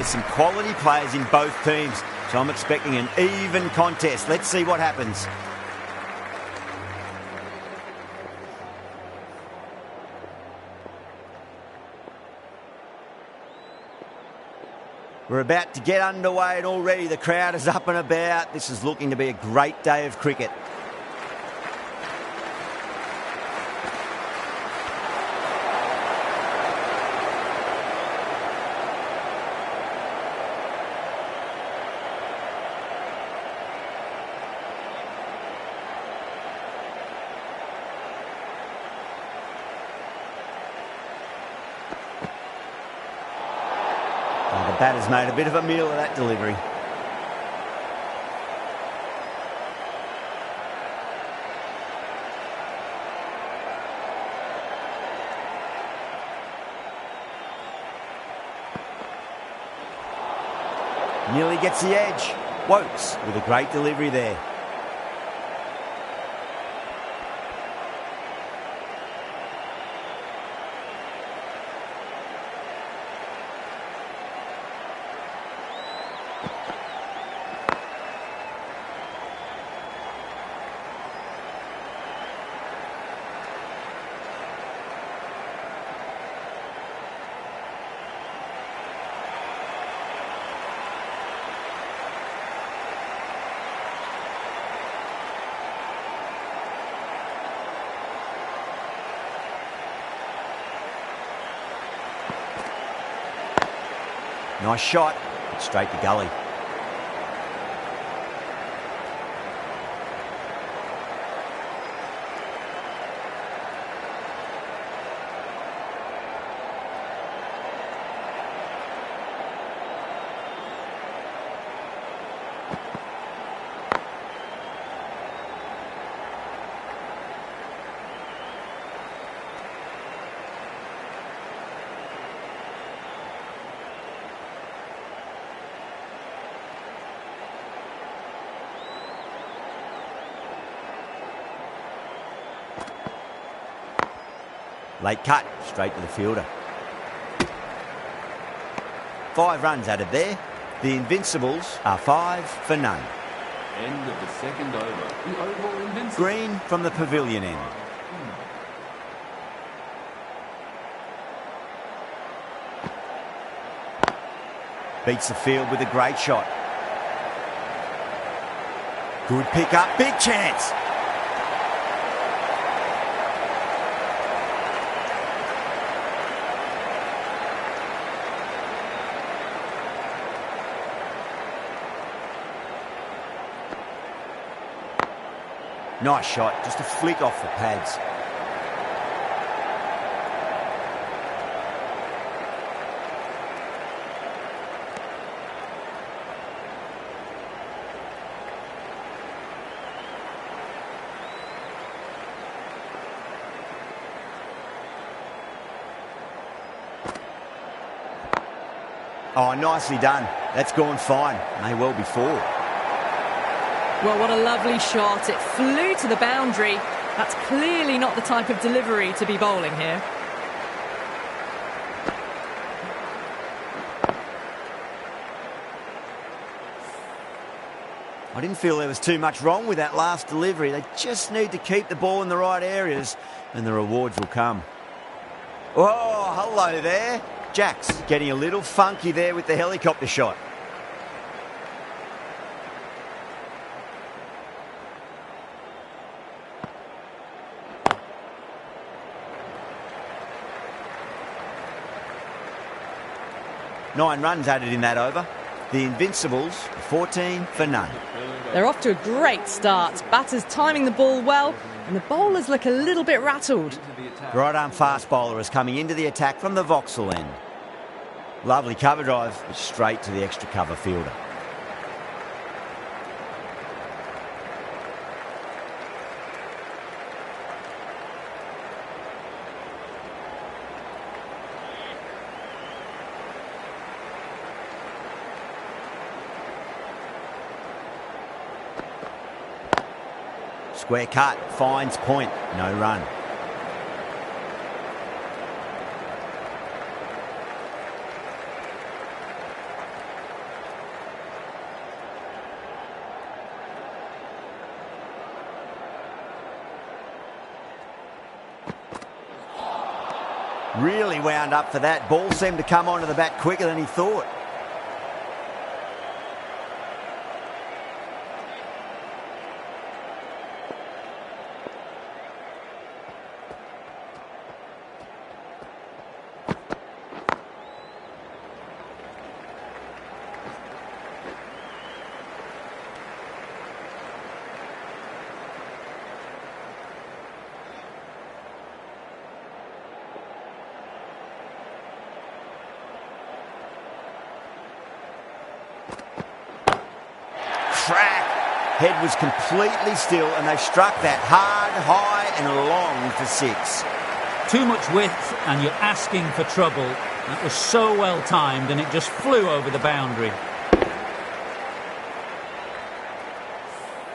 There's some quality players in both teams, so I'm expecting an even contest. Let's see what happens. We're about to get underway and already the crowd is up and about. This is looking to be a great day of cricket. The batter's made a bit of a meal of that delivery. Nearly gets the edge. Wokes with a great delivery there. Nice shot, straight to gully. Late cut, straight to the fielder. 5 runs added there. The Invincibles are 5 for none. End of the second over. The Oval Invincibles. Green from the pavilion end. Beats the field with a great shot. Good pick up, big chance. Nice shot, just a flick off the pads. Oh, nicely done. That's gone fine. May well be 4. Well, what a lovely shot. It flew to the boundary. That's clearly not the type of delivery to be bowling here. I didn't feel there was too much wrong with that last delivery. They just need to keep the ball in the right areas and the rewards will come. Oh, hello there. Jack's getting a little funky there with the helicopter shot. Nine runs added in that over. The Invincibles, 14 for none. They're off to a great start. Batters timing the ball well, and the bowlers look a little bit rattled. Right arm fast bowler is coming into the attack from the Vauxhall end. Lovely cover drive, but straight to the extra cover fielder. Square cut, finds point, no run. Really wound up for that. Ball seemed to come onto the bat quicker than he thought. Crack. Head was completely still and they struck that hard, high and long for 6. Too much width and you're asking for trouble. That was so well timed and it just flew over the boundary.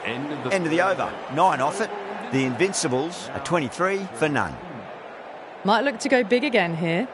End of the over. 9 off it. The Invincibles are 23 for none. Might look to go big again here.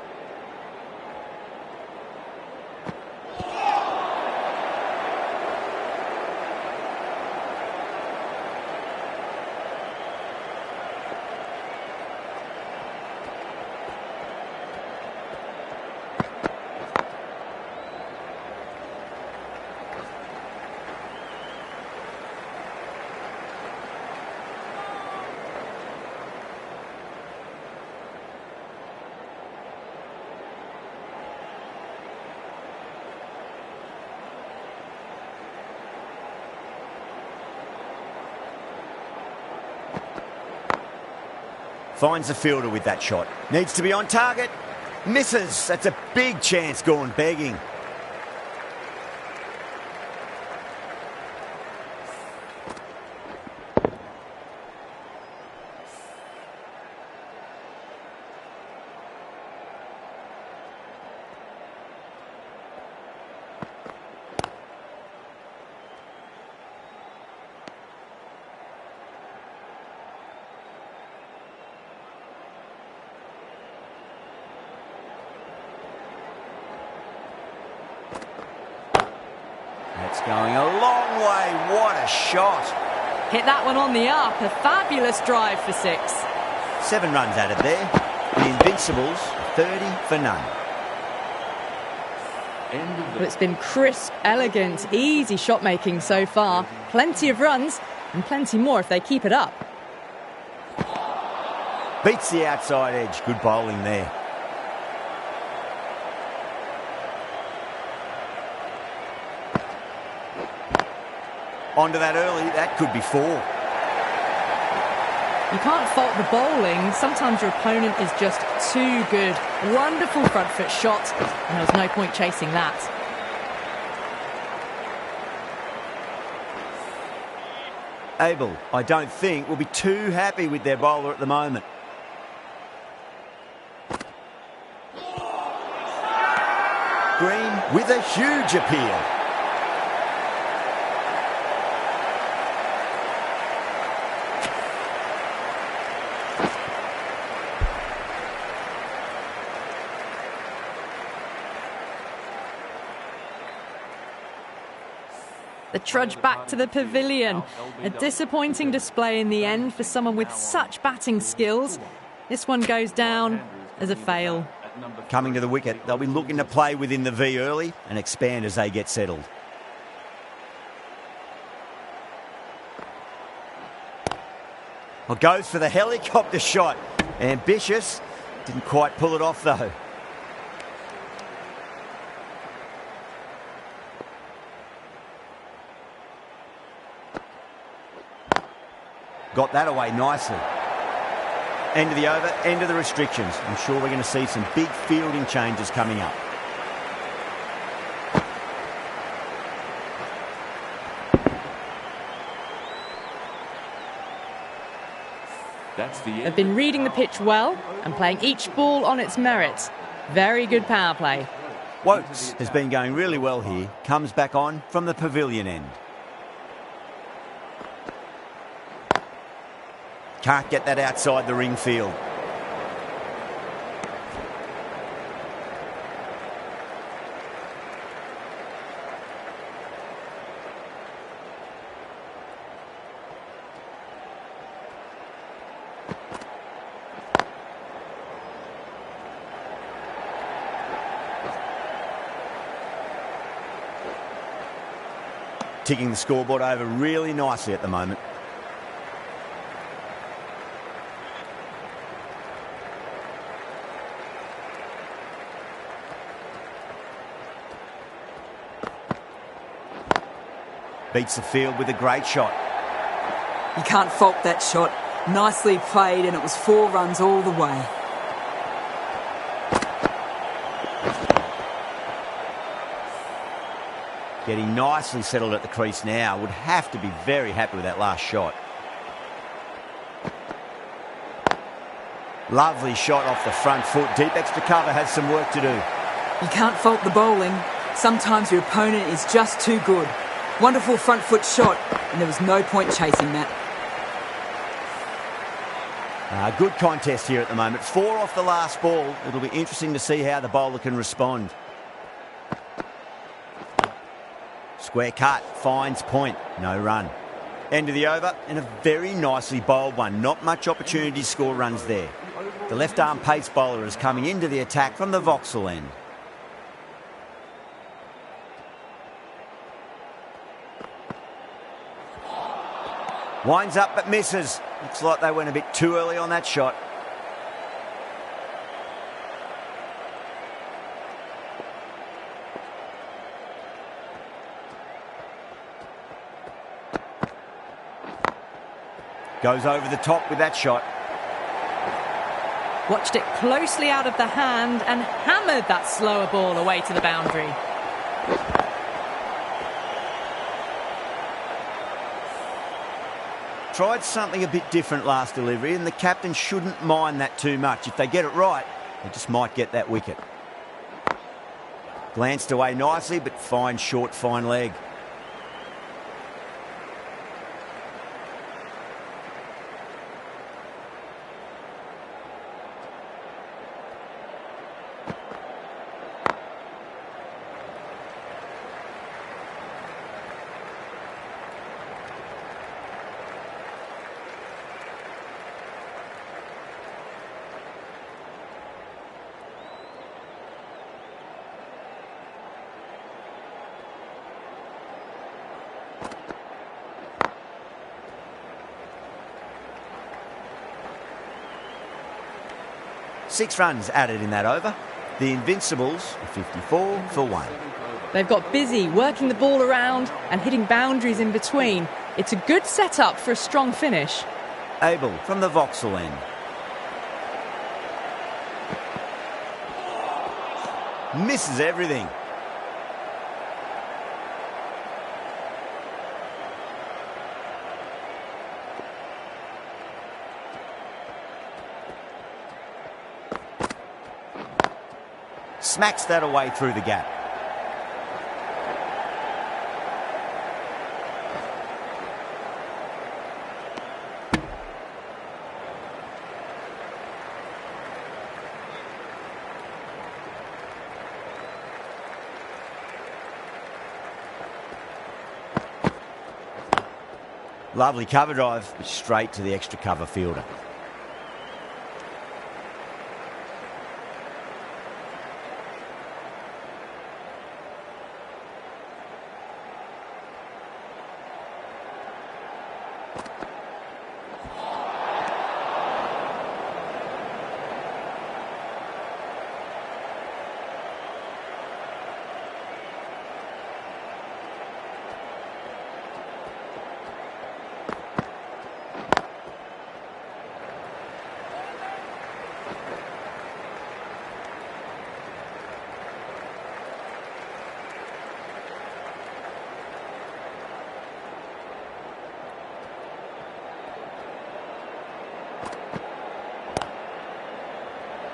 Finds the fielder with that shot. Needs to be on target. Misses. That's a big chance gone begging. That's going a long way. What a shot. Hit that one on the up. A fabulous drive for 6. 7 runs added there. The Invincibles, 30 for none. But it's been crisp, elegant, easy shot making so far. Plenty of runs and plenty more if they keep it up. Beats the outside edge. Good bowling there. Onto that early. That could be 4. You can't fault the bowling. Sometimes your opponent is just too good. Wonderful front foot shot, and there was no point chasing that. Abel, I don't think, will be too happy with their bowler at the moment. Green with a huge appeal. The trudge back to the pavilion. A disappointing display in the end for someone with such batting skills. This one goes down as a fail. Coming to the wicket, they'll be looking to play within the V early and expand as they get settled. Well, goes for the helicopter shot. Ambitious. Didn't quite pull it off though. Got that away nicely. End of the over, end of the restrictions. I'm sure we're going to see some big fielding changes coming up. They've been reading the pitch well and playing each ball on its merits. Very good power play. Wokes has been going really well here. Comes back on from the pavilion end. Can't get that outside the ring field. ticking the scoreboard over really nicely at the moment. Beats the field with a great shot. You can't fault that shot. Nicely played, and it was 4 runs all the way. Getting nicely settled at the crease now. Would have to be very happy with that last shot. Lovely shot off the front foot. Deep extra cover has some work to do. You can't fault the bowling. Sometimes your opponent is just too good. Wonderful front foot shot, and there was no point chasing that. Good contest here at the moment. 4 off the last ball. It'll be interesting to see how the bowler can respond. Square cut, finds point, no run. End of the over, and a very nicely bowled one. Not much opportunity to score runs there. The left arm pace bowler is coming into the attack from the Vauxhall end. Winds up but misses. Looks like they went a bit too early on that shot. Goes over the top with that shot. Watched it closely out of the hand and hammered that slower ball away to the boundary. Tried something a bit different last delivery, and the captain shouldn't mind that too much. If they get it right, they just might get that wicket. Glanced away nicely, but fine short, fine leg. Six runs added in that over. The Invincibles are 54 for 1. They've got busy working the ball around and hitting boundaries in between. It's a good setup for a strong finish. Abel from the Vauxhall end. Misses everything. Smacks that away through the gap. Lovely cover drive, but straight to the extra cover fielder.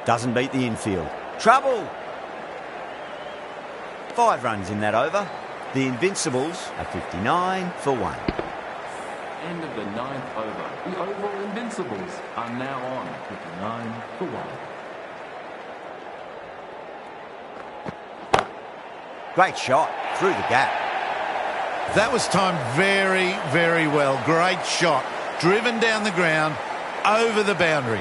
Doesn't beat the infield. Trouble! 5 runs in that over. The Invincibles are 59 for 1. End of the 9th over. The Oval Invincibles are now on 59 for 1. Great shot through the gap. That was timed very, very well. Great shot. Driven down the ground, over the boundary.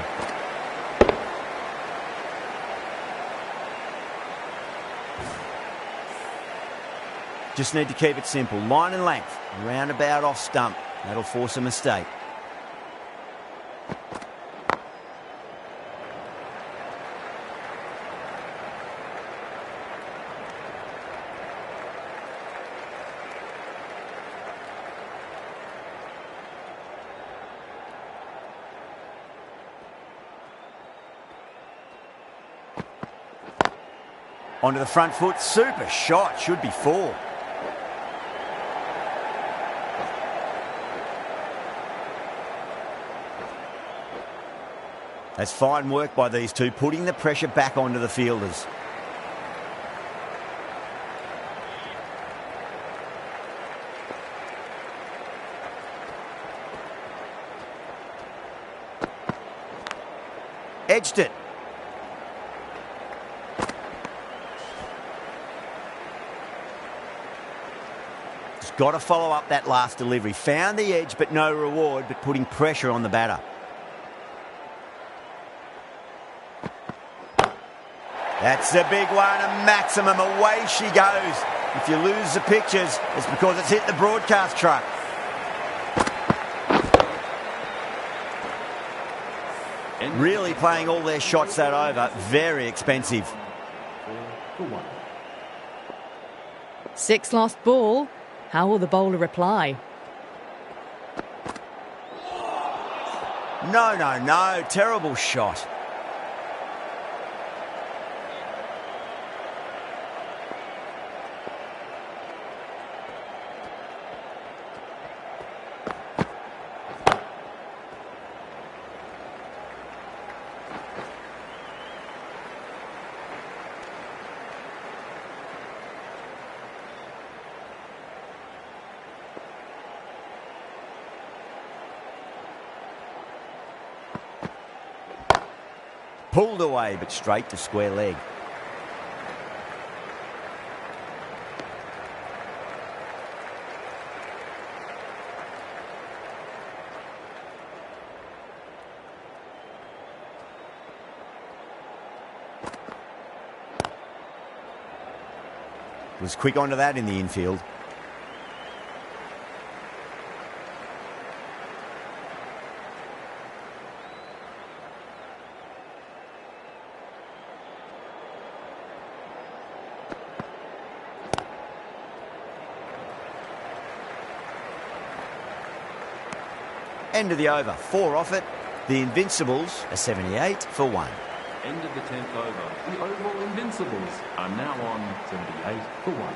Just need to keep it simple. Line and length. Roundabout off stump. That'll force a mistake. Onto the front foot. Super shot. Should be 4. That's fine work by these two, putting the pressure back onto the fielders. Edged it. Just got to follow up that last delivery. Found the edge, but no reward, but putting pressure on the batter. That's a big one, a maximum. Away she goes. If you lose the pictures, it's because it's hit the broadcast truck. Really playing all their shots that over. Very expensive. 6 lost ball. How will the bowler reply? No. Terrible shot. Pulled away, but straight to square leg. Was quick onto that in the infield. End of the over. 4 off it. The Invincibles are 78 for 1. End of the 10th over. The Oval Invincibles are now on 78 for 1.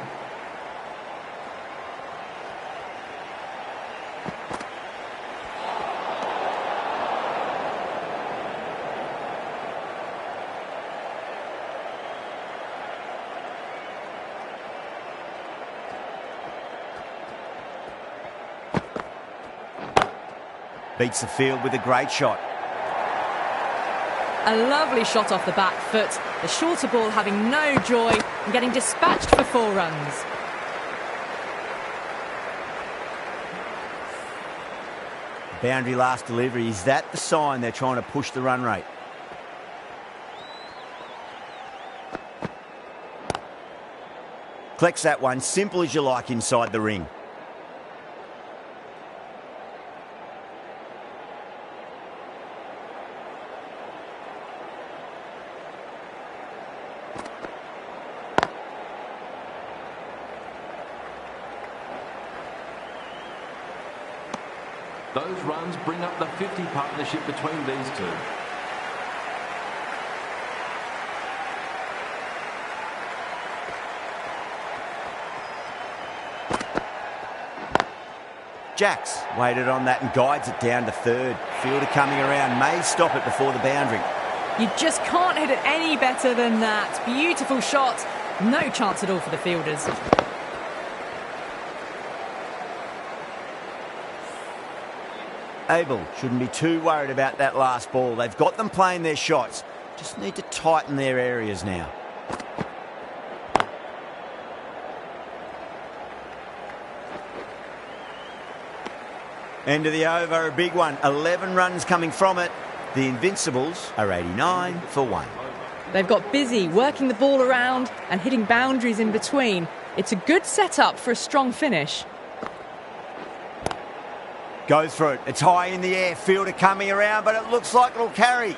Beats the field with a great shot. A lovely shot off the back foot. The shorter ball having no joy and getting dispatched for 4 runs. Boundary last delivery. Is that the sign they're trying to push the run rate? Collects that one. Simple as you like inside the ring. Those runs bring up the 50 partnership between these two. Jacks waited on that and guides it down to third. Fielder coming around may stop it before the boundary. You just can't hit it any better than that. Beautiful shot. No chance at all for the fielders. Abel shouldn't be too worried about that last ball. They've got them playing their shots. Just need to tighten their areas now. End of the over, a big one. 11 runs coming from it. The Invincibles are 89 for 1. They've got busy working the ball around and hitting boundaries in between. It's a good setup for a strong finish. Goes for it. It's high in the air. Fielder coming around, but it looks like it'll carry.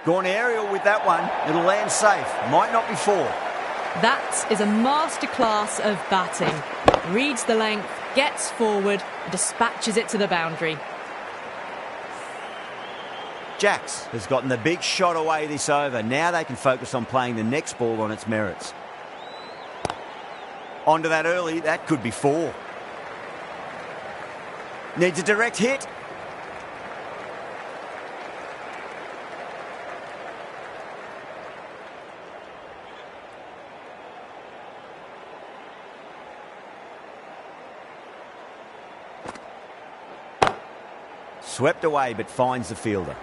Gone aerial with that one. It'll land safe. Might not be four. That is a masterclass of batting. Reads the length, gets forward, and dispatches it to the boundary. Jacks has gotten the big shot away this over. Now they can focus on playing the next ball on its merits. Onto that early. That could be four. Needs a direct hit. Swept away, but finds the fielder.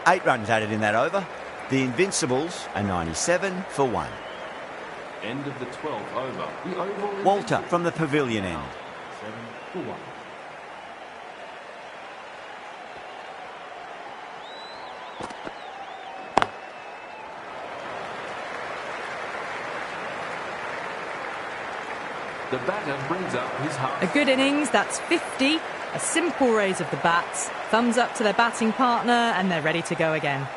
Eight runs added in that over. The Invincibles are 97 for 1. End of the 12th over. The overall Walter from the pavilion end. 7 for 1. The batter brings up his half. A good innings, that's 50. A simple raise of the bats. Thumbs up to their batting partner, and they're ready to go again.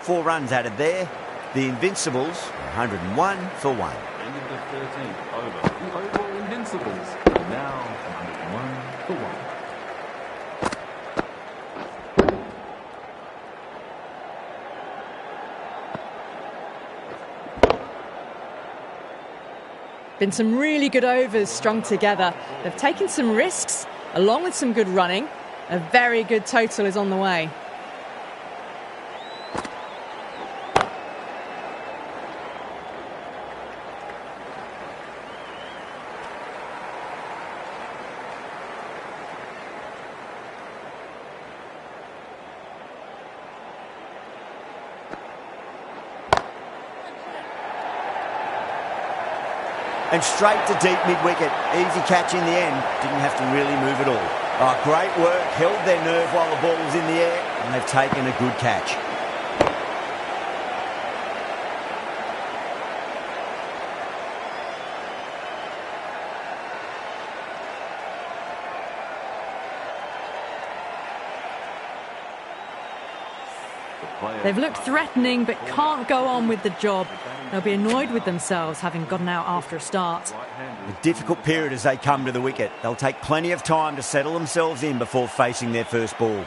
Four runs added there. The Invincibles, 101 for 1. End of the 13th over. The overall Invincibles are now 101 for 1. Been some really good overs strung together. They've taken some risks, along with some good running. A very good total is on the way. And straight to deep mid-wicket. Easy catch in the end. Didn't have to really move at all. Oh, great work. Held their nerve while the ball was in the air. And they've taken a good catch. They've looked threatening but can't go on with the job. They'll be annoyed with themselves having gotten out after a start. A difficult period as they come to the wicket. They'll take plenty of time to settle themselves in before facing their first ball.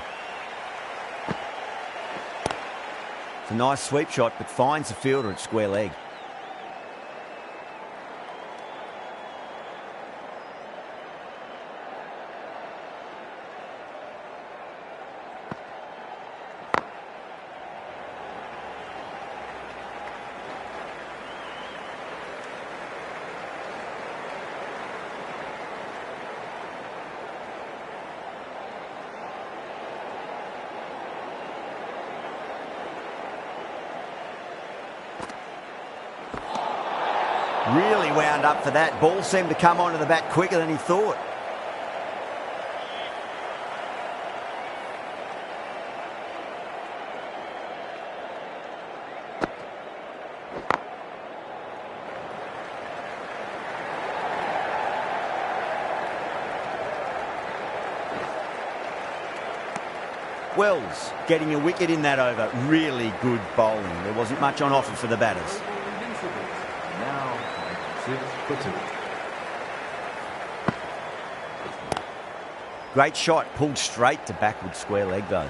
It's a nice sweep shot, but finds the fielder at square leg. Really wound up for that. Ball seemed to come onto the bat quicker than he thought. Wells getting a wicket in that over. Really good bowling. There wasn't much on offer for the batters. Invincibles now 6 for 2. Great shot, pulled straight to backward square leg though.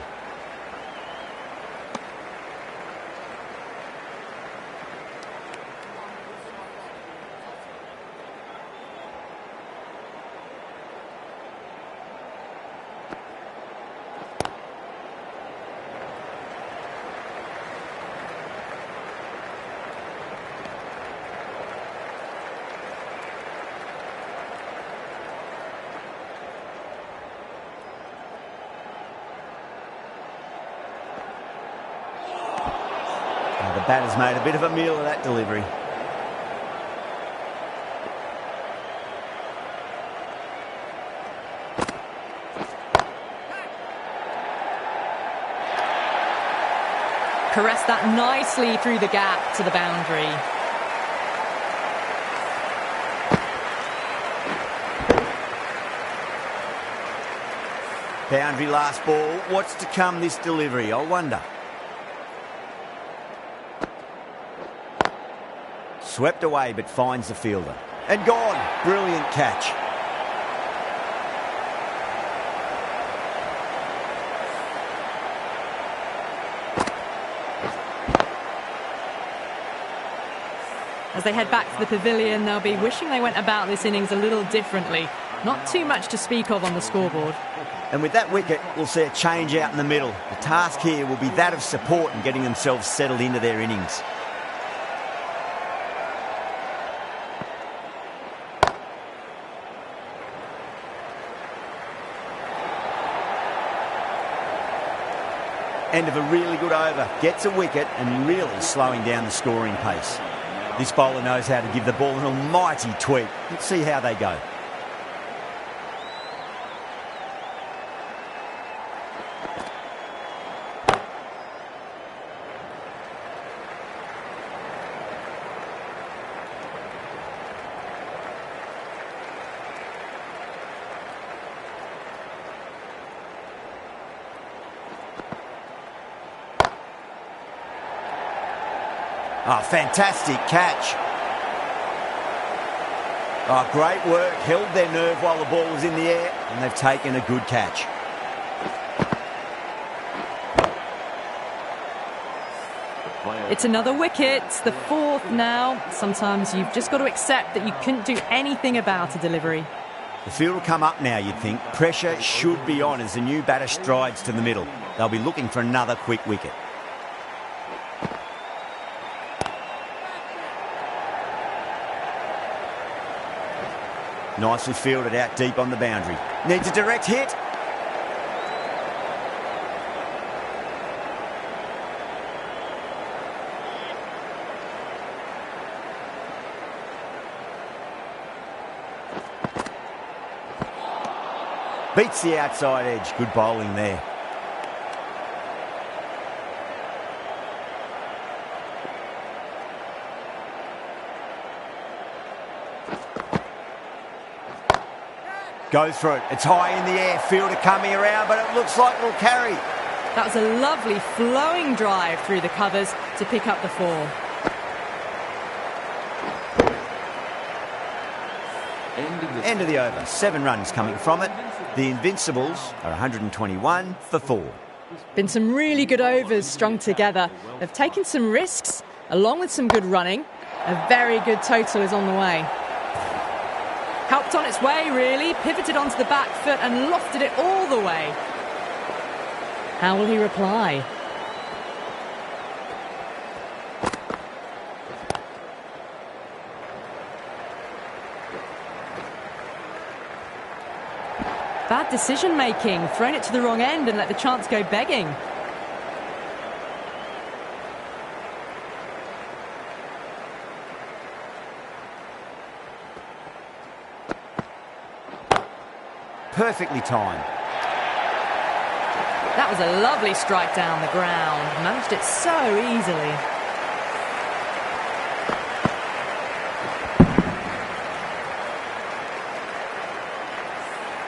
The batter's made a bit of a meal of that delivery. Caressed that nicely through the gap to the boundary. Boundary last ball. What's to come this delivery, I wonder. Swept away but finds the fielder. And gone. Brilliant catch. As they head back to the pavilion, they'll be wishing they went about this innings a little differently. Not too much to speak of on the scoreboard. And with that wicket, we'll see a change out in the middle. The task here will be that of support and getting themselves settled into their innings. End of a really good over. Gets a wicket and really slowing down the scoring pace. This bowler knows how to give the ball an almighty tweak. Let's see how they go. Oh, fantastic catch. Oh, great work. Held their nerve while the ball was in the air, and they've taken a good catch. It's another wicket, the fourth now. Sometimes you've just got to accept that you couldn't do anything about a delivery. The field will come up now, you'd think. Pressure should be on as the new batter strides to the middle. They'll be looking for another quick wicket. Nicely fielded out deep on the boundary. Needs a direct hit. Beats the outside edge. Good bowling there. Goes for it. It's high in the air. Fielder coming around, but it looks like it'll carry. That was a lovely flowing drive through the covers to pick up the 4. End of the over. 7 runs coming from it. The Invincibles are 121 for 4. Been some really good overs strung together. They've taken some risks, along with some good running. A very good total is on the way. Helped on its way, really. Pivoted onto the back foot and lofted it all the way. How will he reply? Bad decision making. Thrown it to the wrong end and let the chance go begging. perfectly timed. That was a lovely strike down the ground. Managed it so easily.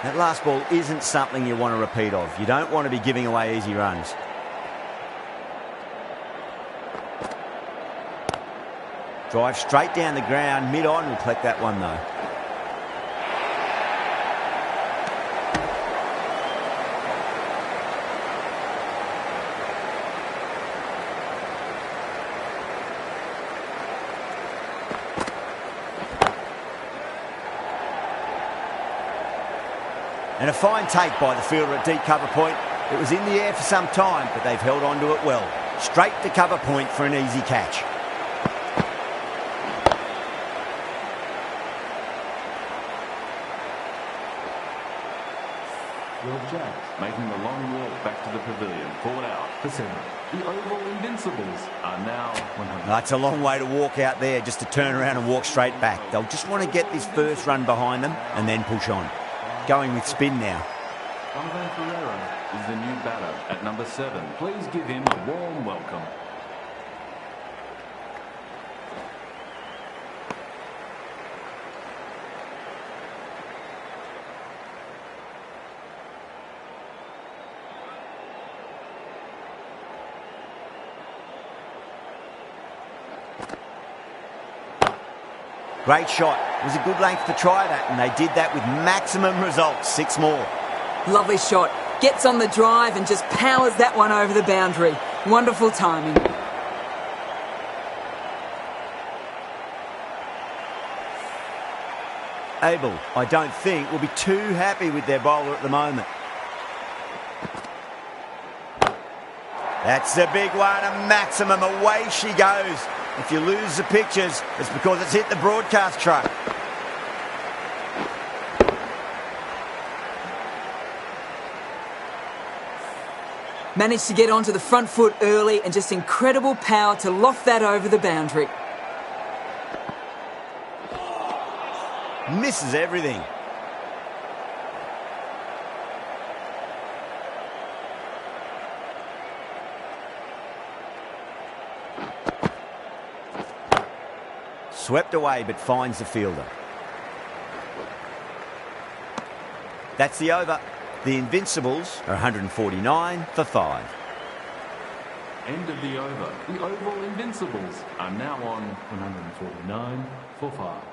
That last ball isn't something you want to repeat of. You don't want to be giving away easy runs. Drive straight down the ground. Mid-on will collect that one though. And a fine take by the fielder at deep cover point. It was in the air for some time, but they've held on to it well. Straight to cover point for an easy catch. Will Jacks making the long walk back to the pavilion. Call out for 7. The Oval Invincibles are now 100. That's a long way to walk out there just to turn around and walk straight back. They'll just want to get this first run behind them and then push on. Going with spin now. Donovan Ferreira is the new batter at number 7. Please give him a warm welcome. Great shot. It was a good length to try that, and they did that with maximum results. 6 more. Lovely shot. Gets on the drive and just powers that one over the boundary. Wonderful timing. Abel, I don't think, will be too happy with their bowler at the moment. That's a big one, a maximum. Away she goes. If you lose the pictures, it's because it's hit the broadcast truck. Managed to get onto the front foot early and just incredible power to loft that over the boundary. Misses everything. Swept away but finds the fielder. That's the over. The Invincibles are 149 for 5. End of the over. The Oval Invincibles are now on 149 for 5.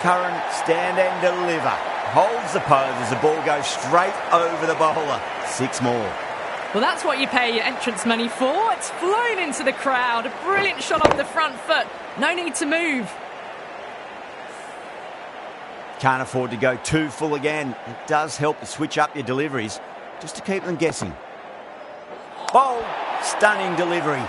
Curran, stand and deliver. Holds the pose as the ball goes straight over the bowler. 6 more. Well, that's what you pay your entrance money for. It's flown into the crowd. A brilliant shot off the front foot. No need to move. Can't afford to go too full again. It does help to switch up your deliveries just to keep them guessing. Bold, stunning delivery.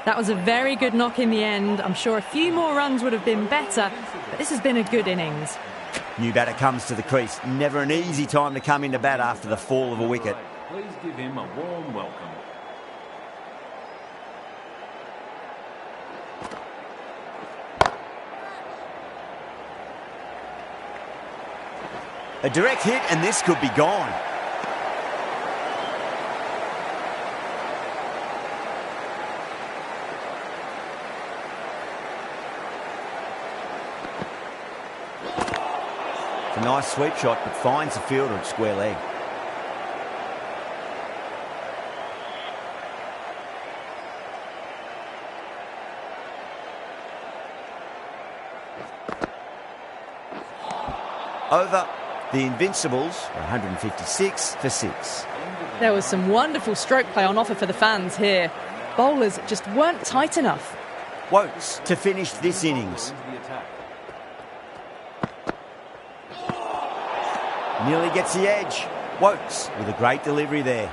That was a very good knock in the end. I'm sure a few more runs would have been better, but this has been a good innings. New batter comes to the crease. Never an easy time to come into bat after the fall of a wicket. Please give him a warm welcome. A direct hit and this could be gone. It's a nice sweep shot, but finds the fielder at square leg. Over. The Invincibles are 156 for 6. There was some wonderful stroke play on offer for the fans here. Bowlers just weren't tight enough. Won't to finish this innings. Nearly gets the edge. Wokes with a great delivery there.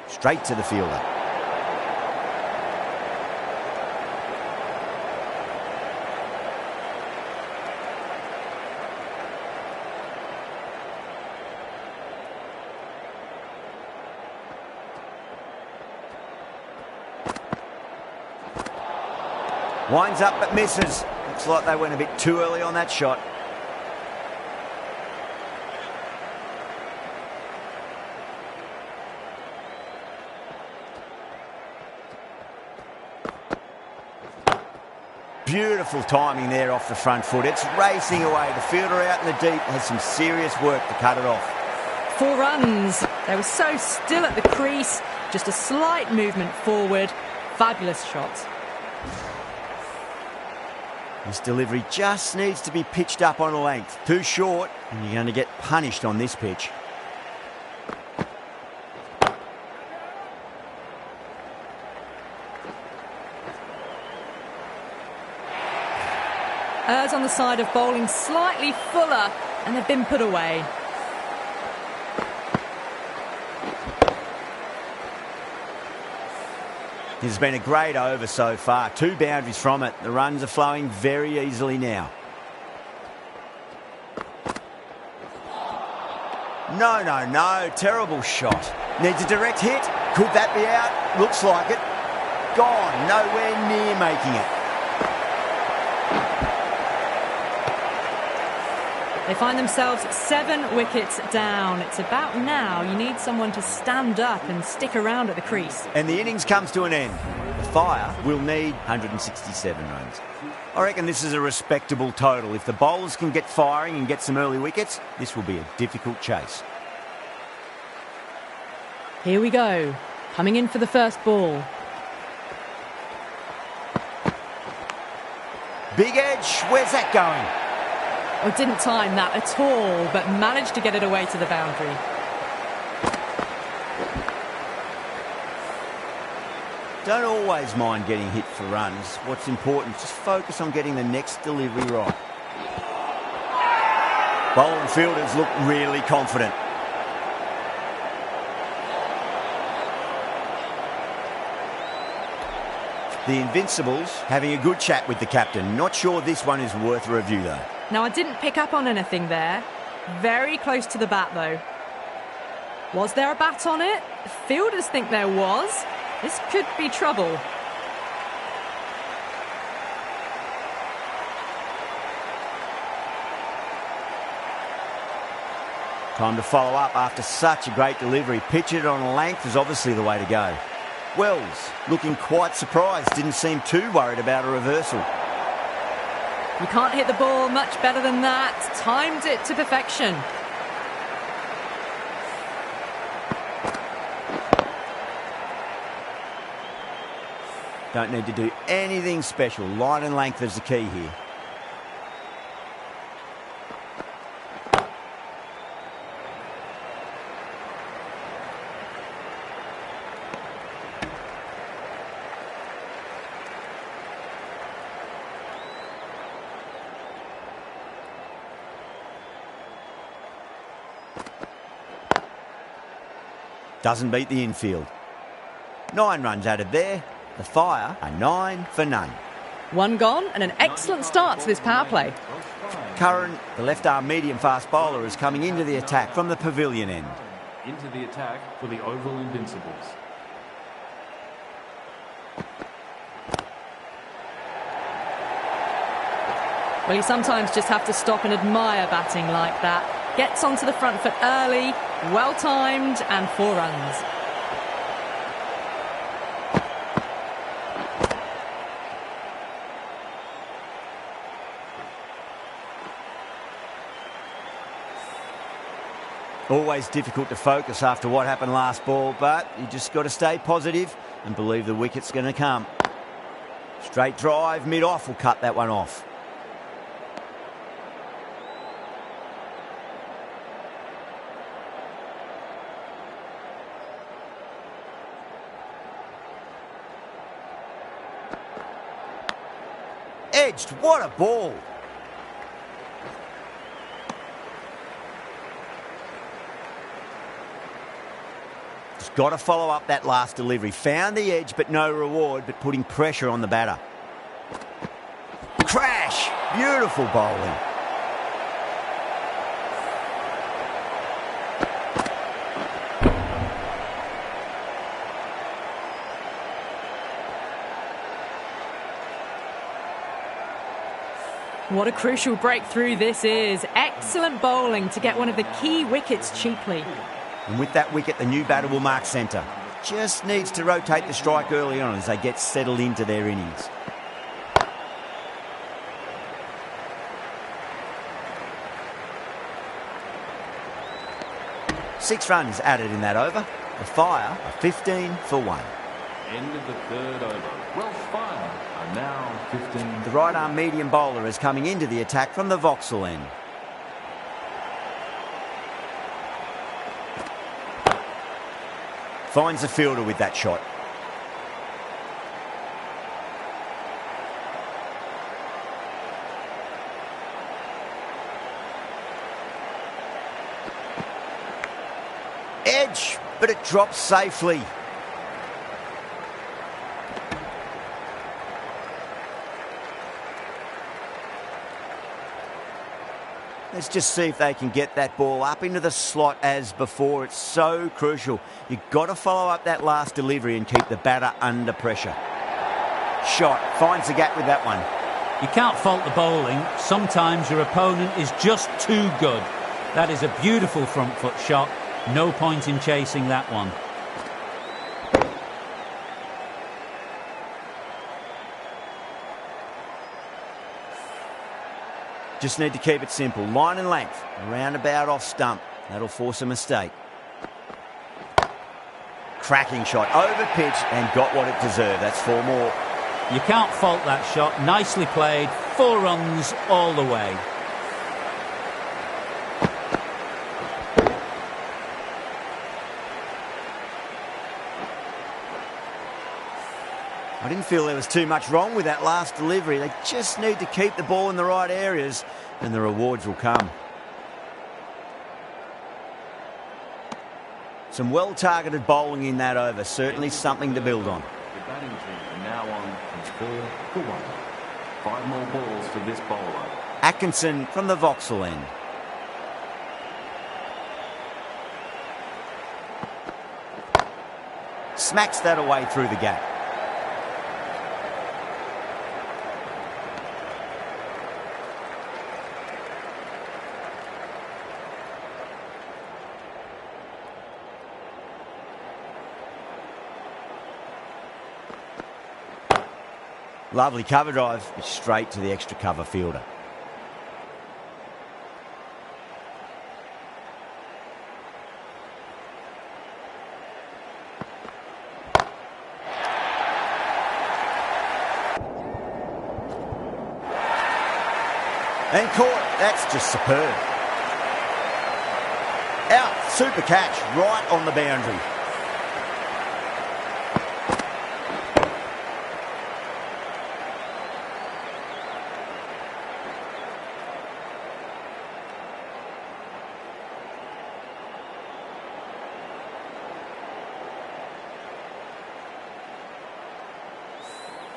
Straight to the fielder. Winds up but misses. Looks like they went a bit too early on that shot. Beautiful timing there off the front foot. It's racing away. The fielder out in the deep has some serious work to cut it off. 4 runs. They were so still at the crease. Just a slight movement forward. Fabulous shot. This delivery just needs to be pitched up on a length. Too short, and you're going to get punished on this pitch. Errs on the side of bowling slightly fuller, and they've been put away. This has been a great over so far. 2 boundaries from it. The runs are flowing very easily now. No, no, no. Terrible shot. Needs a direct hit. Could that be out? Looks like it. Gone. Nowhere near making it. They find themselves 7 wickets down. It's about now you need someone to stand up and stick around at the crease. And the innings comes to an end. The Fire will need 167 runs. I reckon this is a respectable total. If the bowlers can get firing and get some early wickets, this will be a difficult chase. Here we go. Coming in for the first ball. Big edge. Where's that going? Oh, didn't time that at all, but managed to get it away to the boundary. Don't always mind getting hit for runs. What's important is just focus on getting the next delivery right. Bowler and fielders look really confident. The Invincibles having a good chat with the captain. Not sure this one is worth a review though. Now, I didn't pick up on anything there. Very close to the bat, though. Was there a bat on it? Fielders think there was. This could be trouble. Time to follow up after such a great delivery. Pitch it on a length is obviously the way to go. Wells looking quite surprised. Didn't seem too worried about a reversal. You can't hit the ball much better than that. Timed it to perfection. Don't need to do anything special. Line and length is the key here. Doesn't beat the infield. 9 runs added there. The Fire are 9 for none. 1 gone and an excellent start to this power play. Curran, the left-arm medium-fast bowler, is coming into the attack from the pavilion end. Into the attack for the Oval Invincibles. Well, you sometimes just have to stop and admire batting like that. Gets onto the front foot early, well-timed, and 4 runs. Always difficult to focus after what happened last ball, but you just got to stay positive and believe the wicket's going to come. Straight drive, mid-off will cut that one off. Edged, what a ball. Just got to follow up that last delivery. Found the edge, but no reward, but putting pressure on the batter. Crash! Beautiful bowling. What a crucial breakthrough this is. Excellent bowling to get one of the key wickets cheaply. And with that wicket, the new batter will mark centre. Just needs to rotate the strike early on as they get settled into their innings. Six runs added in that over. The Fire are 15 for 1. End of the third over. Welsh Fire are now 15. The right-arm medium bowler is coming into the attack from the Vauxhall end. Finds the fielder with that shot. Edge, but it drops safely. Let's just see if they can get that ball up into the slot as before. It's so crucial. You've got to follow up that last delivery and keep the batter under pressure. Shot, finds the gap with that one. You can't fault the bowling. Sometimes your opponent is just too good. That is a beautiful front foot shot. No point in chasing that one. Just need to keep it simple. Line and length, roundabout off stump. That'll force a mistake. Cracking shot, over pitch and got what it deserved. That's 4 more. You can't fault that shot. Nicely played. 4 runs all the way. I didn't feel there was too much wrong with that last delivery. They just need to keep the ball in the right areas and the rewards will come. Some well-targeted bowling in that over. Certainly something to build on. The batting team are now on from 4 for 1. 5 more balls for this bowler. Atkinson from the Vauxhall end. Smacks that away through the gap. Lovely cover drive, straight to the extra cover fielder. And caught. That's just superb. Out. Super catch. Right on the boundary.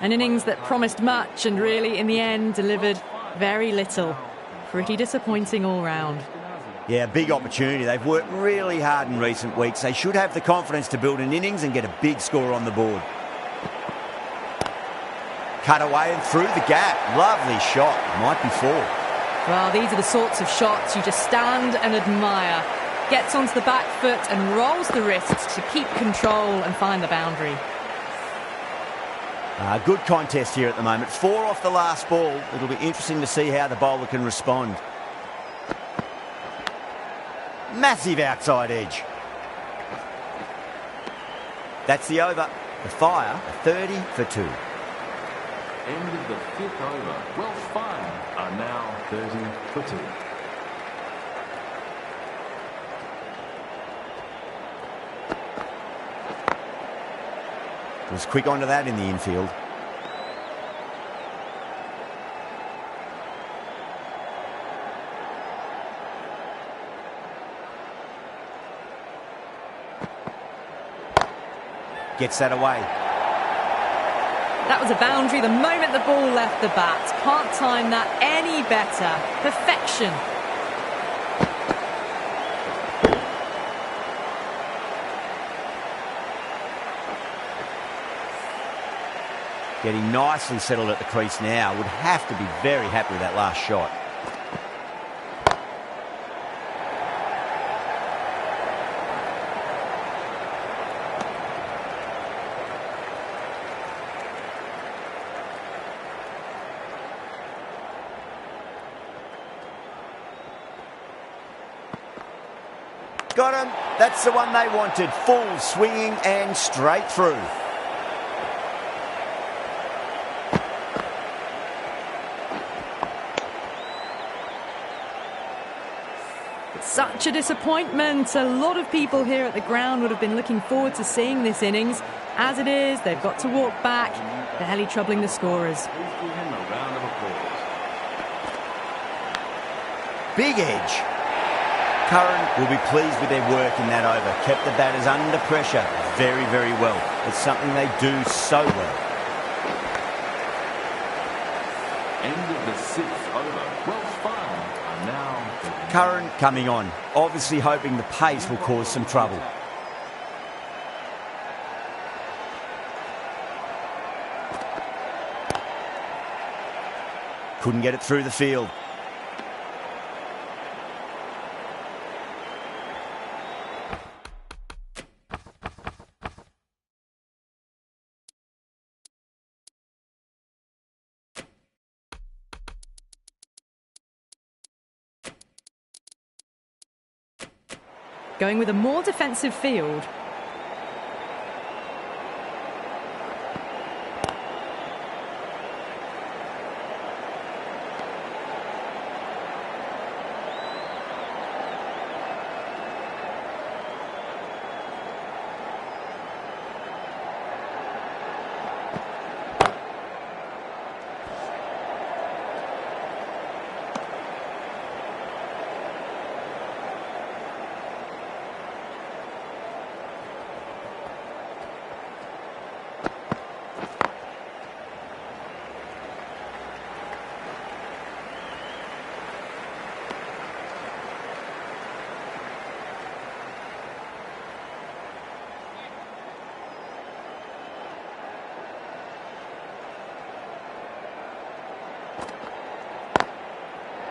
An innings that promised much and really, in the end, delivered very little. Pretty disappointing all round. Yeah, big opportunity. They've worked really hard in recent weeks. They should have the confidence to build an innings and get a big score on the board. Cut away and through the gap. Lovely shot. Might be 4. Well, these are the sorts of shots you just stand and admire. Gets onto the back foot and rolls the wrists to keep control and find the boundary. Good contest here at the moment. 4 off the last ball. It'll be interesting to see how the bowler can respond. Massive outside edge. That's the over. The Fire are 30 for 2. End of the 5th over. Welsh Fire are now 30 for 2. Was quick onto that in the infield. gets that away. That was a boundary the moment the ball left the bat. Can't time that any better. Perfection. Getting nicely settled at the crease now. Would have to be very happy with that last shot. Got him. That's the one they wanted. Full swinging and straight through. Such a disappointment. A lot of people here at the ground would have been looking forward to seeing this innings. As it is, they've got to walk back, barely troubling the scorers. Please give him a round of applause. Big edge. Curran will be pleased with their work in that over. Kept the batters under pressure very, very well. It's something they do so well. End of the 6th over. Welsh fire are now... Curran coming on, obviously hoping the pace will cause some trouble. Couldn't get it through the field. Going with a more defensive field.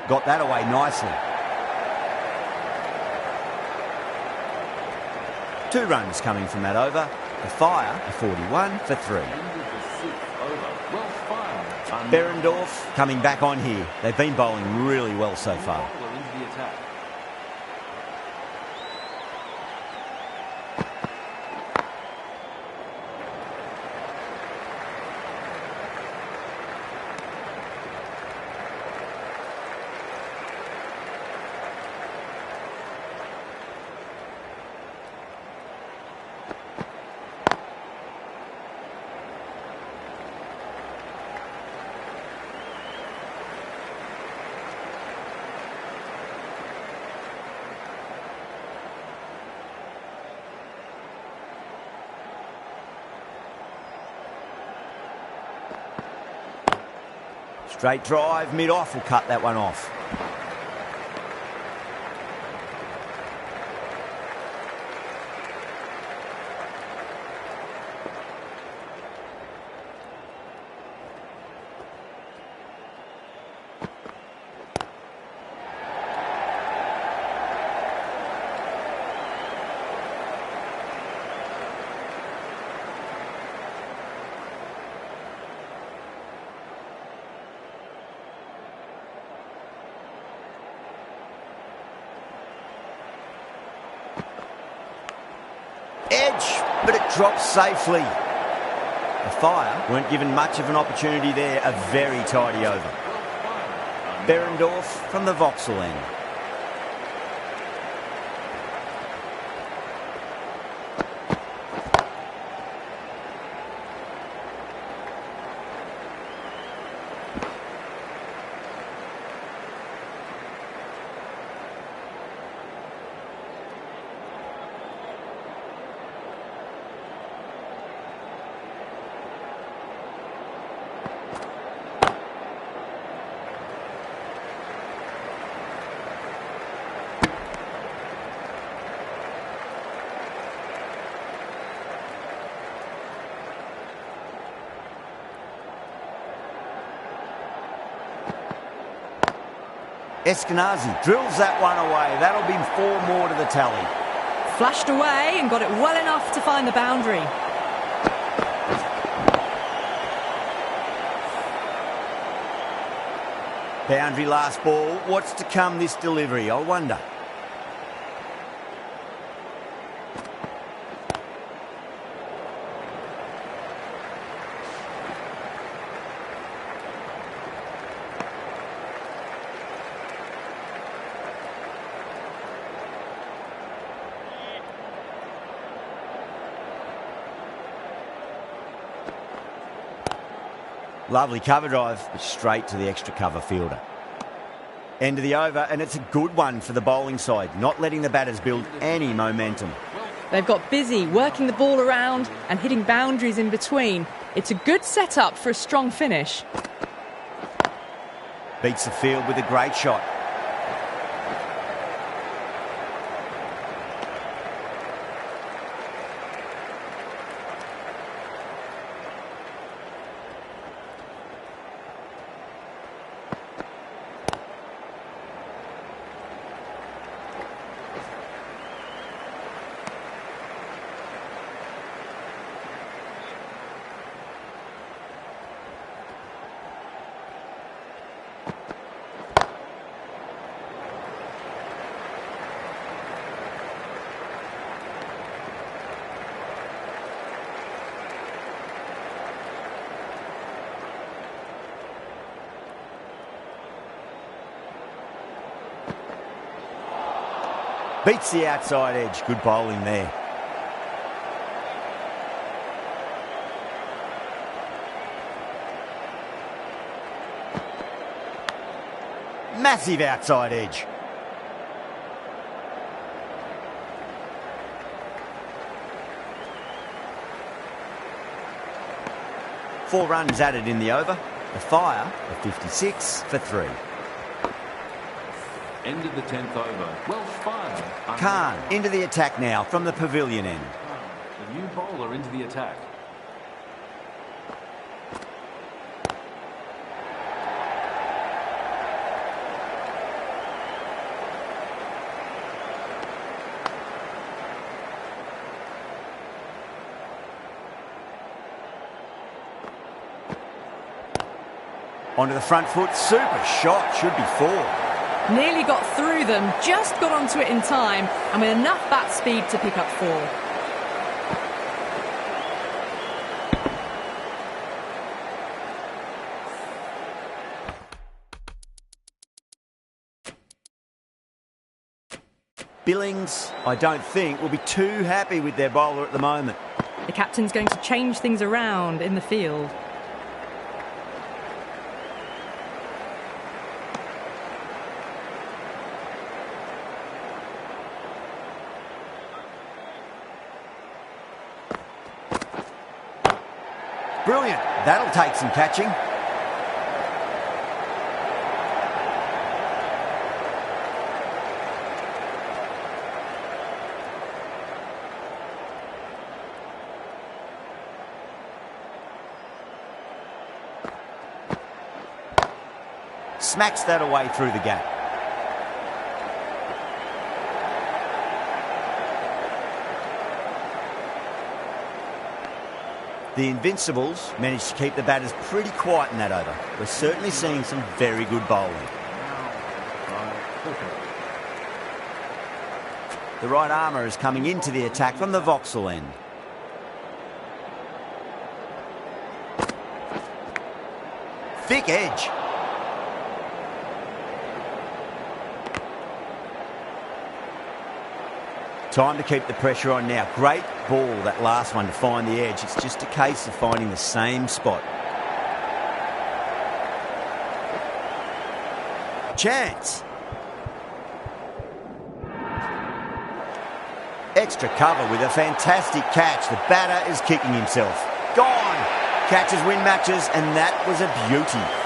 Got that away nicely. 2 runs coming from that over. The Fire are 41 for 3. End of the 6th over. Welsh fire are now... Behrendorff coming back on here. They've been bowling really well so far. Bowler into the attack. Straight drive, mid-off will cut that one off. Edge, but it drops safely. The Fire weren't given much of an opportunity there. A very tidy over. Behrendorff from the Vauxhall end. Eskenazi drills that one away. That'll be 4 more to the tally. Flashed away and got it well enough to find the boundary. Boundary last ball. What's to come this delivery, I wonder. Lovely cover drive, but straight to the extra cover fielder. End of the over, and it's a good one for the bowling side, not letting the batters build any momentum. They've got busy working the ball around and hitting boundaries in between. It's a good setup for a strong finish. Beats the field with a great shot. Beats the outside edge. Good bowling there. Massive outside edge. Four runs added in the over. The Fire of 56 for 3. Ended the 10th over. Welsh fire. Khan into the attack now from the pavilion end. The new bowler into the attack. Onto the front foot. Super shot. Should be 4. Nearly got through them, just got onto it in time, and with enough bat speed to pick up 4. Billings, I don't think, will be too happy with their bowler at the moment. The captain's going to change things around in the field. Brilliant. That'll take some catching. Smacks that away through the gap. The Invincibles managed to keep the batters pretty quiet in that over. We're certainly seeing some very good bowling. The right armour is coming into the attack from the Vauxhall end. Thick edge. Time to keep the pressure on now. Great ball, that last one, to find the edge. It's just a case of finding the same spot. Chance. Extra cover with a fantastic catch. The batter is kicking himself. Gone. catches win matches, and that was a beauty.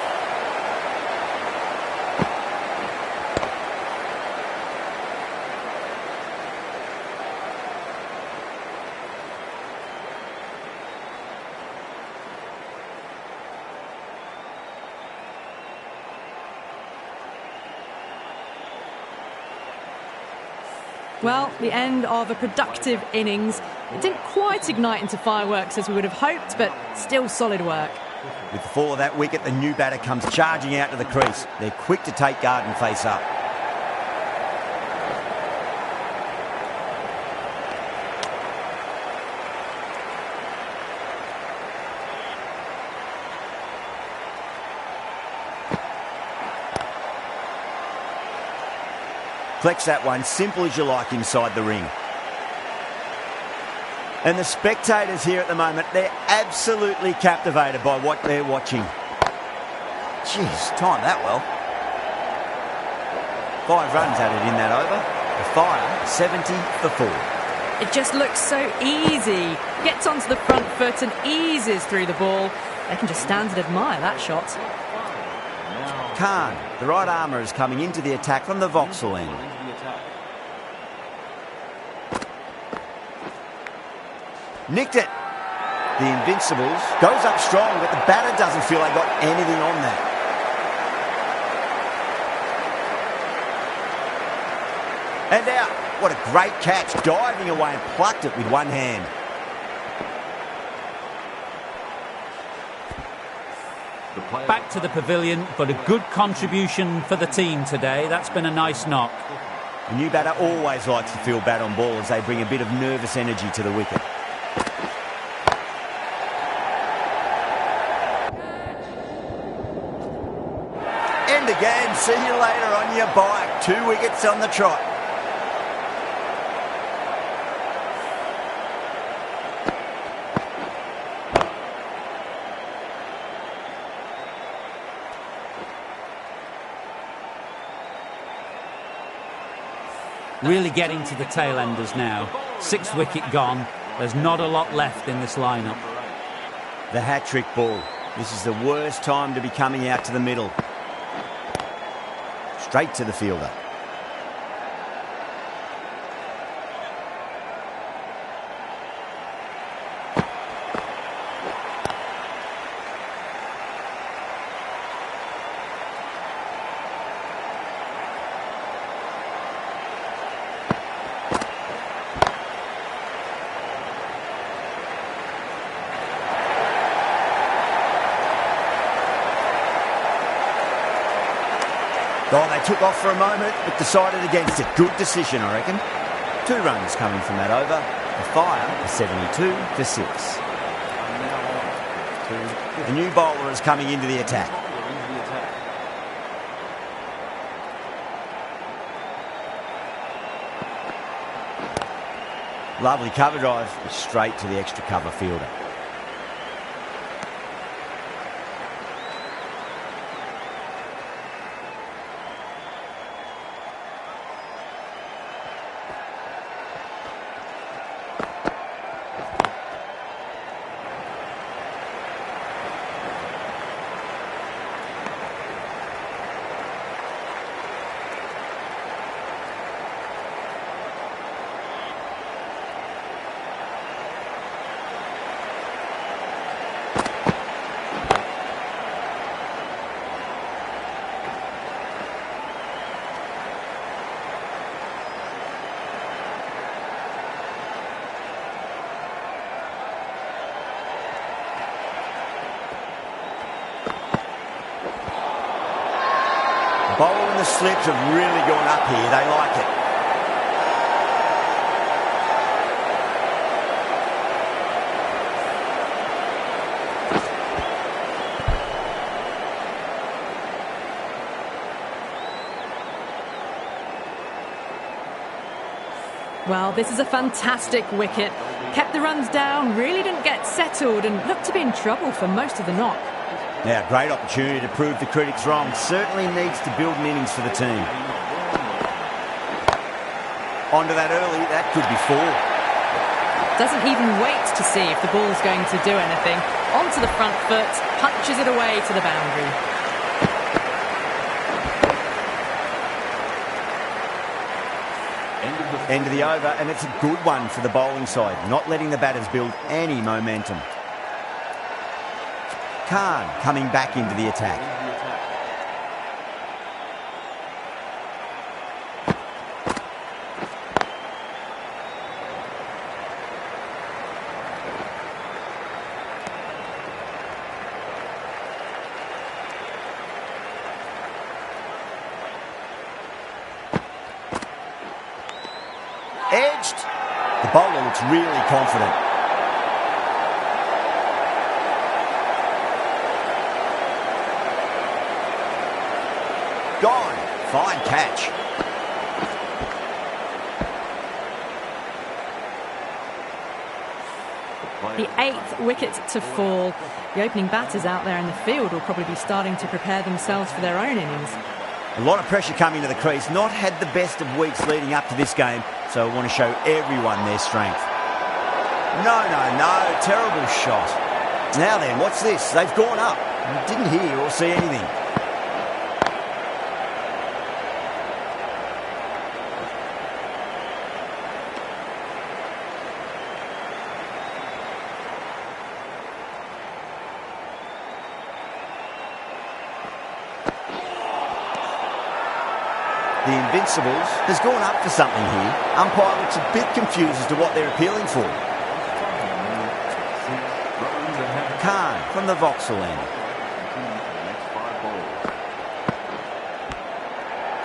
Well, the end of a productive innings. It didn't quite ignite into fireworks as we would have hoped, but still solid work. With the fall of that wicket, the new batter comes charging out to the crease. They're quick to take guard and face up. Flex that one, simple as you like, inside the ring. And the spectators here at the moment, they're absolutely captivated by what they're watching. Jeez, timed that well. 5 runs added in that over. The Fire, 70 for 4. It just looks so easy. Gets onto the front foot and eases through the ball. They can just stand and admire that shot. Khan, the right armour, is coming into the attack from the Vauxhall end. Nicked it. The Invincibles goes up strong, but the batter doesn't feel they got anything on that. And out. What a great catch. Diving away and plucked it with one hand. Back to the pavilion, but a good contribution for the team today. That's been a nice knock. The new batter always likes to feel bat on ball as they bring a bit of nervous energy to the wicket. And again, see you later on your bike. 2 wickets on the trot. Really getting to the tail enders now. 6th wicket gone. There's not a lot left in this lineup. The hat-trick ball. This is the worst time to be coming out to the middle. Straight to the fielder. Oh, they took off for a moment, but decided against it. Good decision, I reckon. 2 runs coming from that over. The Fire, 72 for 6. The new bowler is coming into the attack. Lovely cover drive, straight to the extra cover fielder. Bowl and the slips have really gone up here. They like it. Well, this is a fantastic wicket. Kept the runs down, really didn't get settled and looked to be in trouble for most of the knock. Now, great opportunity to prove the critics wrong. Certainly needs to build an innings for the team. Onto that early, that could be 4. Doesn't even wait to see if the ball's going to do anything. Onto the front foot, punches it away to the boundary. End of the over, and it's a good one for the bowling side, not letting the batters build any momentum. Khan coming back into the attack. Edged. The bowler looks really confident. Gone. Fine catch. The 8th wicket to fall. The opening batters out there in the field will probably be starting to prepare themselves for their own innings. A lot of pressure coming to the crease. Not had the best of weeks leading up to this game, so I want to show everyone their strength. No. Terrible shot. Now then, what's this? They've gone up. I didn't hear or see anything. The Invincibles has gone up for something here. Umpire looks a bit confused as to what they're appealing for. Khan from the Vauxhall end.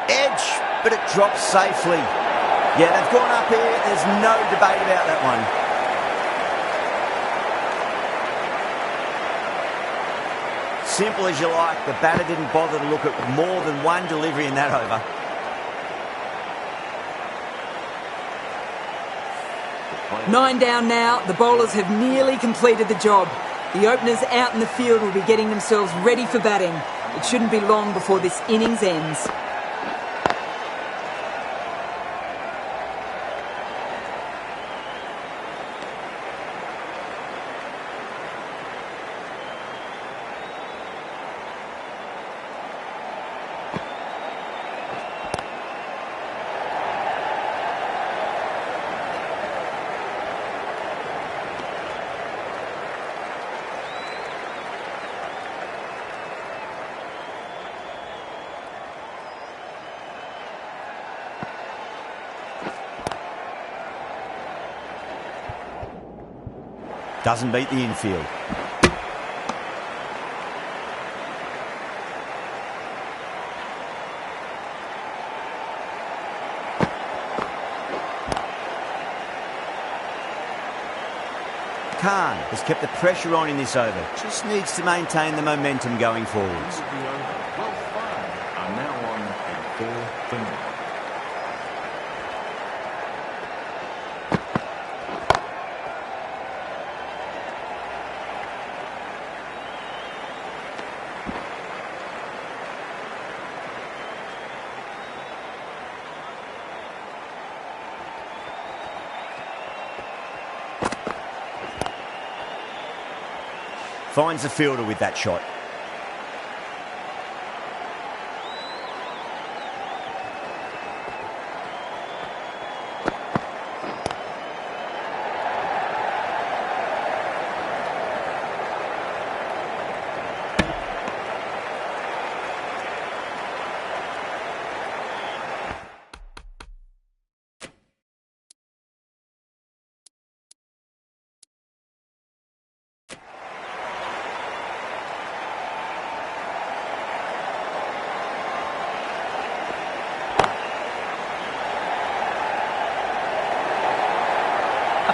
Edge, but it drops safely. Yeah, they've gone up here. There's no debate about that one. Simple as you like. The batter didn't bother to look at more than one delivery in that over. Nine down now. The bowlers have nearly completed the job. The openers out in the field will be getting themselves ready for batting. It shouldn't be long before this innings ends. Doesn't beat the infield. Khan has kept the pressure on in this over. Just needs to maintain the momentum going forwards. Welsh are now on a 4 for 0. Finds the fielder with that shot.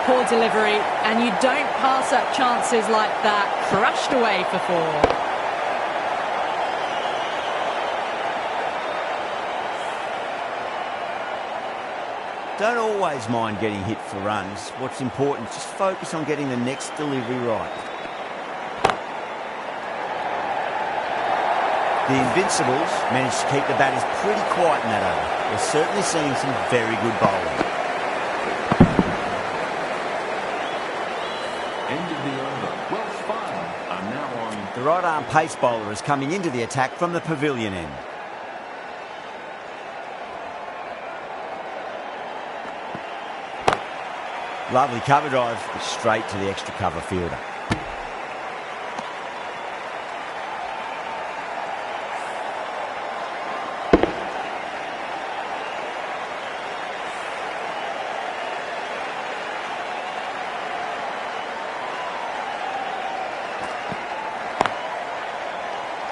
Poor delivery, and you don't pass up chances like that. Crushed away for 4. Don't always mind getting hit for runs. What's important is just focus on getting the next delivery right. The Invincibles managed to keep the batters pretty quiet in that over. They're certainly seeing some very good bowling. the Welsh 5 are now on. The right arm pace bowler is coming into the attack from the pavilion end. Lovely cover drive, straight to the extra cover fielder.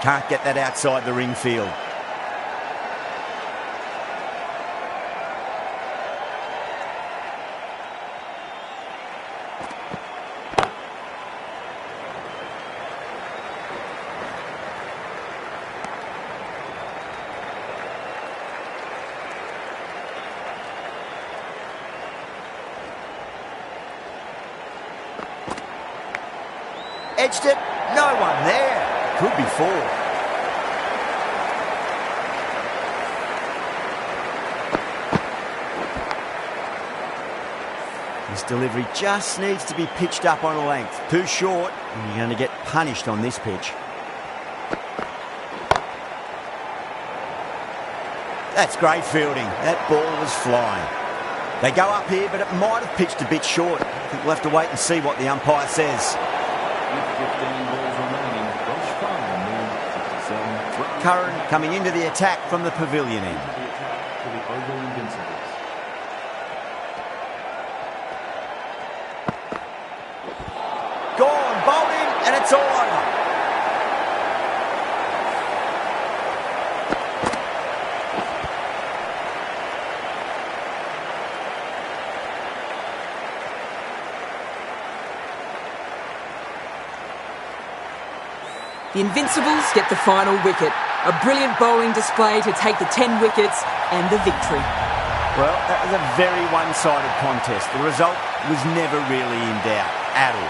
Can't get that outside the ring field. Edged it, no one there. Could be four. This delivery just needs to be pitched up on a length. Too short, and you're going to get punished on this pitch. That's great fielding. That ball was flying. They go up here, but it might have pitched a bit short. I think we'll have to wait and see what the umpire says. Curran coming into the attack from the pavilion end. For the Oval Invincibles. Gone, bowled him, and it's all over. The Invincibles get the final wicket. A brilliant bowling display to take the 10 wickets and the victory. Well, that was a very one-sided contest. The result was never really in doubt at all.